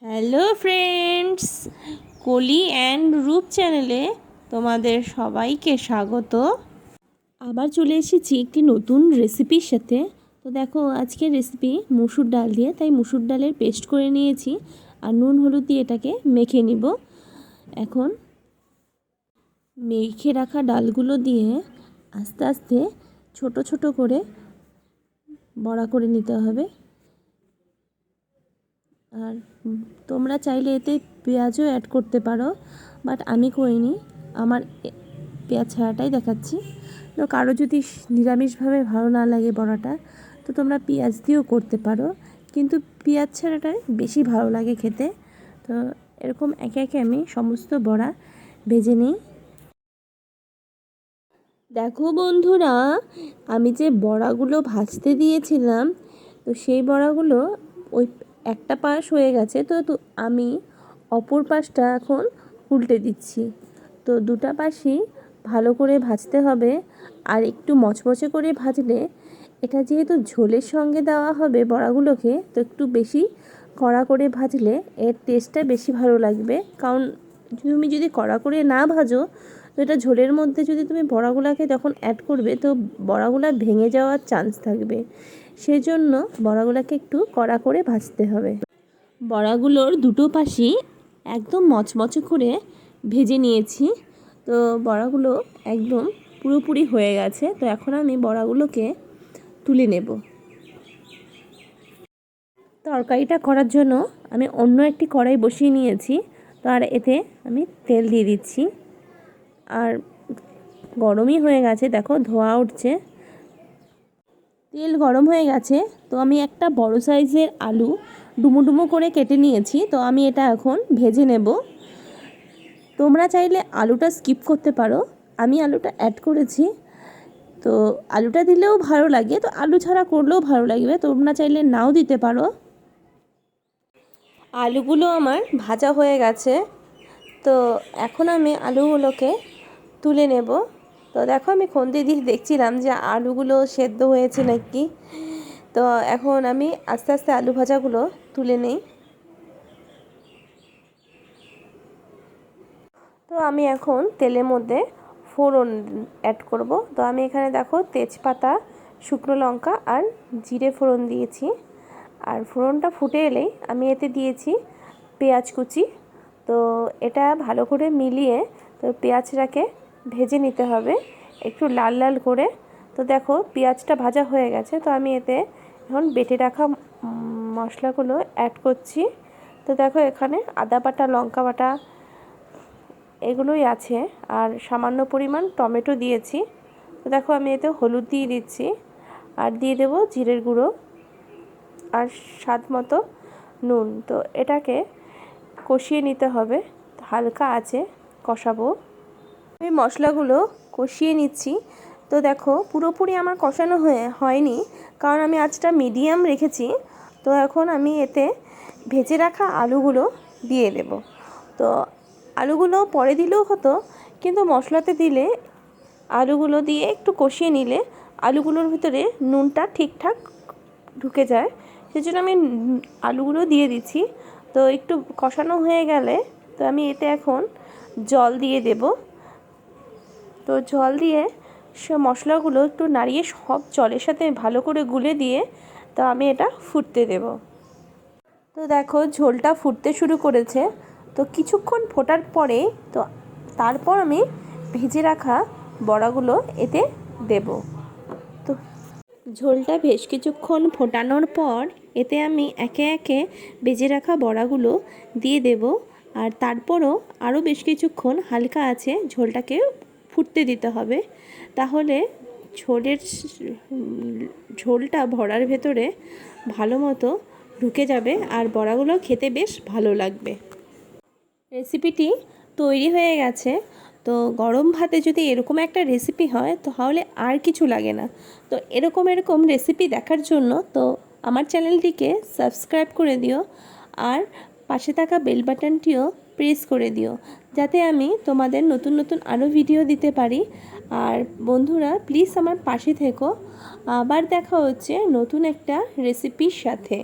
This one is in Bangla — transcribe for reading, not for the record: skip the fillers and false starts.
হ্যালো ফ্রেন্ডস, কলি অ্যান্ড রূপ চ্যানেলে তোমাদের সবাইকে স্বাগত। আবার চলে এসেছি একটি নতুন রেসিপির সাথে। তো দেখো, আজকের রেসিপি মুসুর ডাল দিয়ে, তাই মুসুর ডালের পেস্ট করে নিয়েছি আর নুন হলুদ দিয়ে এটাকে মেখে নিব। এখন মেখে রাখা ডালগুলো দিয়ে আস্তে আস্তে ছোট ছোট করে বড়া করে নিতে হবে। আর তোমরা চাইলে এতে পেঁয়াজও অ্যাড করতে পারো, বাট আমি করিনি, আমার পেঁয়াজ ছাড়াটাই দেখাচ্ছি। তো কারো যদি নিরামিষভাবে ভালো না লাগে বড়াটা, তো তোমরা পেঁয়াজ দিয়েও করতে পারো, কিন্তু পেঁয়াজ ছাড়াটাই বেশি ভালো লাগে খেতে। তো এরকম একে একে আমি সমস্ত বড়া ভেজে নিই। দেখো বন্ধুরা, আমি যে বড়াগুলো ভাজতে দিয়েছিলাম, তো সেই বড়াগুলো ওই একটা পাশ হয়ে গেছে, তো আমি অপর পাশটা এখন উল্টে দিচ্ছি। তো দুটা পাশই ভালো করে ভাজতে হবে, আর একটু মচমচে করে ভাজলে, এটা যেহেতু ঝোলের সঙ্গে দেওয়া হবে বড়াগুলোকে, তো একটু বেশি কড়া করে ভাজলে এর টেস্টটা বেশি ভালো লাগবে। কারণ তুমি যদি কড়া করে না ভাজো, তো এটা ঝোলের মধ্যে যদি তুমি বড়াগুলোকে যখন অ্যাড করবে, তো বড়াগুলো ভেঙে যাওয়ার চান্স থাকবে। সেজন্য বড়াগুলোকে একটু কড়া করে ভাজতে হবে। বড়াগুলোর দুটো পাশই একদম মচমচে করে ভেজে নিয়েছি। তো বড়াগুলো একদম পুরোপুরি হয়ে গেছে। তো এখন আমি বড়াগুলোকে তুলে নেব। তরকারিটা করার জন্য আমি অন্য একটি কড়াই বসিয়ে নিয়েছি। তো আর এতে আমি তেল দিয়ে দিচ্ছি, আর গরমই হয়ে গেছে, দেখো ধোঁয়া উঠছে। তেল গরম হয়ে গেছে, তো আমি একটা বড় সাইজের আলু ডুমো ডুমো করে কেটে নিয়েছি। তো আমি এটা এখন ভেজে নেব। তোমরা চাইলে আলুটা স্কিপ করতে পারো, আমি আলুটা অ্যাড করেছি। তো আলুটা দিলেও ভালো লাগে, তো আলু ছাড়া করলেও ভালো লাগবে, তোমরা চাইলে নাও দিতে পারো। আলুগুলো আমার ভাজা হয়ে গেছে, তো এখন আমি আলুগুলোকে তুলে নেব। তো দেখো, আমি খুন্তি দিয়ে দেখছিলাম যে আলুগুলো সেদ্ধ হয়েছে নাকি। তো এখন আমি আস্তে আস্তে আলু ভাজাগুলো তুলে নেই। তো আমি এখন তেলের মধ্যে ফোড়ন অ্যাড করব। তো আমি এখানে দেখো তেজপাতা, শুকনো লঙ্কা আর জিরে ফোড়ন দিয়েছি। আর ফোড়নটা ফুটে এলেই আমি এতে দিয়েছি পেঁয়াজ কুচি। তো এটা ভালো করে মিলিয়ে, তো পেঁয়াজটাকে ভেজে নিতে হবে একটু লাল লাল করে। তো দেখো পেঁয়াজটা ভাজা হয়ে গেছে, তো আমি এতে এখন বেটে রাখা মশলাগুলো অ্যাড করছি। তো দেখো এখানে আদা বাটা, লঙ্কা বাটা এগুলোই আছে, আর সামান্য পরিমাণ টমেটো দিয়েছি। তো দেখো আমি এতে হলুদ দিয়ে দিচ্ছি, আর দিয়ে দেবো জিরের গুঁড়ো আর স্বাদ মতো নুন। তো এটাকে কষিয়ে নিতে হবে, হালকা আছে কষাবো। আমি মশলাগুলো কষিয়ে নিচ্ছি। তো দেখো পুরোপুরি আমার কষানো হয়নি, কারণ আমি আঁচটা মিডিয়াম রেখেছি। তো এখন আমি এতে ভেজে রাখা আলুগুলো দিয়ে দেব। তো আলুগুলো পরে দিলেও হতো, কিন্তু মশলাতে দিলে আলুগুলো দিয়ে একটু কষিয়ে নিলে আলুগুলোর ভিতরে নুনটা ঠিকঠাক ঢুকে যায়, সেজন্য আমি আলুগুলো দিয়ে দিচ্ছি। তো একটু কষানো হয়ে গেলে, তো আমি এতে এখন জল দিয়ে দেব। তো জল দিয়ে সব মশলাগুলো একটু নাড়িয়ে সব জলের সাথে ভালো করে গুলে দিয়ে, তো আমি এটা ফুটতে দেব। তো দেখো ঝোলটা ফুটতে শুরু করেছে। তো কিছুক্ষণ ফোটার পরে, তো তারপর আমি ভেজে রাখা বড়াগুলো এতে দেব। তো ঝোলটা বেশ কিছুক্ষণ ফোটানোর পর এতে আমি একে একে ভেজে রাখা বড়াগুলো দিয়ে দেব। আর তারপরও আরও বেশ কিছুক্ষণ হালকা আছে ঝোলটাকে ফুটতে দিতে হবে, তাহলে ঝোলটা বড়ার ভেতরে ভালো মতো ঢুকে যাবে, আর বড়াগুলো খেতে বেশ ভালো লাগবে। রেসিপিটি তৈরি হয়ে গেছে। তো গরম ভাতে যদি এরকম একটা রেসিপি হয়, তাহলে আর কিছু লাগে না। তো এরকম রেসিপি দেখার জন্য তো আমার চ্যানেলটিকে সাবস্ক্রাইব করে দিও, আর পাশে থাকা বেল বাটনটিও প্রেস করে দিও, যাতে আমি তোমাদের নতুন নতুন আরও ভিডিও দিতে পারি। আর বন্ধুরা, প্লিজ আমার পাশে থেকো। আবার দেখা হচ্ছে নতুন একটা রেসিপির সাথে।